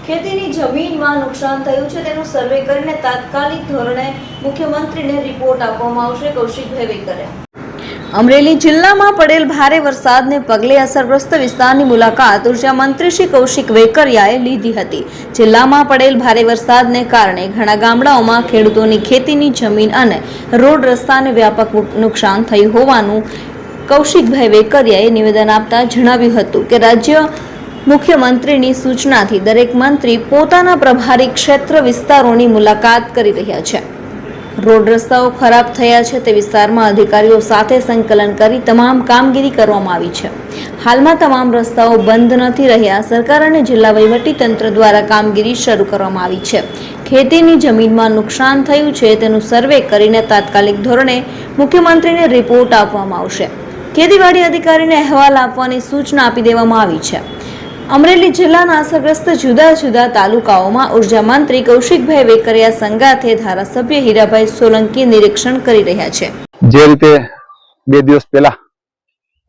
ખેતીની જમીનમાં નુકસાન થયું છે તેનું સર્વે કરીને તાત્કાલિક ધોરણે મુખ્યમંત્રીને રિપોર્ટ આપવામાં આવશે. કૌશિકભાઈ વેકરિયા. અમરેલી જિલ્લામાં પડેલ ભારે વરસાદને પગલે અસરગ્રસ્ત વિસ્તારની મુલાકાત ઉર્જા મંત્રી શ્રી કૌશિક વેકરિયાએ લીધી હતી. જિલ્લામાં પડેલ ભારે વરસાદને કારણે ઘણા ગામડાઓમાં ખેડૂતોની ખેતીની જમીન અને રોડ રસ્તાને વ્યાપક નુકસાન થયું હોવાનું કૌશિકભાઈ વેકરિયાએ નિવેદન આપતા જણાવ્યું હતું કે રાજ્ય મુખ્યમંત્રીની સૂચનાથી દરેક મંત્રી પોતાના પ્રભારી ક્ષેત્ર વિસ્તારોની મુલાકાત કરી રહ્યા છે. રોડ રસ્તાઓ ખરાબ થયા છે તે વિસ્તારમાં અધિકારીઓ સાથે સંકલન કરી તમામ કામગીરી કરવામાં આવી છે. હાલમાં તમામ રસ્તાઓ બંધ નથી રહ્યા. સરકાર અને જિલ્લા વહીવટી તંત્ર દ્વારા કામગીરી શરૂ કરવામાં આવી છે. ખેતીની જમીનમાં નુકસાન થયું છે તેનું સર્વે કરીને તાત્કાલિક ધોરણે મુખ્યમંત્રીને રિપોર્ટ આપવામાં આવશે. ખેતીવાડી અધિકારીને અહેવાલ આપવાની સૂચના આપી દેવામાં આવી છે. અમરેલી જિલ્લાના અસરગ્રસ્ત જુદા જુદા તાલુકાઓમાં ઉર્જા મંત્રી કૌશિકભાઈ વેકરિયા સંગાથે ધારાસભ્ય હીરાભાઈ સોલંકી નિરીક્ષણ કરી રહ્યા છે. જે રીતે 2 દિવસ પહેલા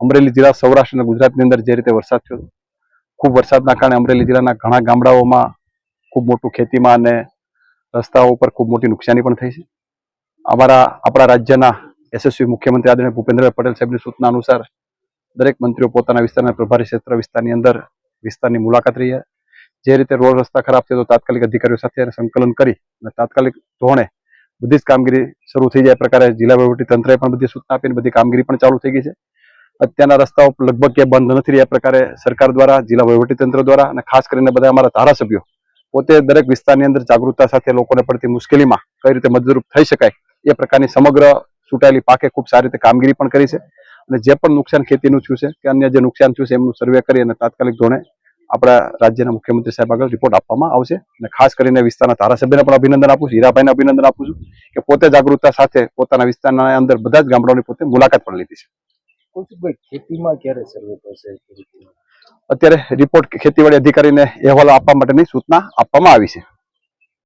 અમરેલી જિલ્લા સૌરાષ્ટ્ર અને ગુજરાતની અંદર જે રીતે વરસાદ થયો, ખૂબ વરસાદના કારણે અમરેલી જિલ્લાના ઘણા ગામડાઓમાં ખૂબ મોટું ખેતીમાં અને રસ્તાઓ ઉપર ખૂબ મોટી નુકસાની પણ થઈ છે. આપણા રાજ્યના યશસ્વી મુખ્યમંત્રી આદરણીય ભૂપેન્દ્રભાઈ પટેલ સાહેબની સૂચના અનુસાર દરેક મંત્રીઓ પોતાના વિસ્તારના પ્રભારી ક્ષેત્ર વિસ્તારની અંદર વિસ્તારની મુલાકાત રહી છે. જે રીતે રોડ રસ્તા ખરાબ છે તો તાત્કાલિક અધિકારીઓ સાથે સંકલન કરી અને તાત્કાલિક ધોરણે બધી જ કામગીરી શરૂ થઈ જાય પ્રકારે જિલ્લા વહીવટી તંત્રએ પણ બધી સૂચના આપીને બધી કામગીરી પણ ચાલુ થઈ ગઈ છે. અત્યારના રસ્તાઓ લગભગ ક્યાંય બંધ નથી રહ્યા પ્રકારે સરકાર દ્વારા, જિલ્લા વહીવટી તંત્ર દ્વારા અને ખાસ કરીને બધા અમારા ધારાસભ્યો પોતે દરેક વિસ્તારની અંદર જાગૃતતા સાથે લોકોને પડતી મુશ્કેલીમાં કઈ રીતે મદદરૂપ થઈ શકાય એ પ્રકારની સમગ્ર ચૂંટાયેલી પાકે ખૂબ સારી રીતે કામગીરી પણ કરી છે. અને જે પણ નુકસાન ખેતીનું થયું છે કે અન્ય જે નુકસાન થયું છે એમનું સર્વે કરી અને તાત્કાલિક ધોરણે આપણા રાજ્યના મુખ્યમંત્રી સાહેબ આગળ રિપોર્ટ આપવામાં આવશે. અને ખાસ કરીને વિસ્તારના ધારાસભ્યને પણ અભિનંદન આપું છું, હીરાભાઈને અભિનંદન આપું છું કે પોતે જાગૃતતા સાથે પોતાના વિસ્તારના અંદર બધા જ ગામડાઓની પોતે મુલાકાત પણ લીધી છે. કૌશિકભાઈ, ખેતીમાં ક્યારે સર્વે થશે? અત્યારે રિપોર્ટ ખેતીવાડી અધિકારીને અહેવાલો આપવા માટેની સૂચના આપવામાં આવી છે.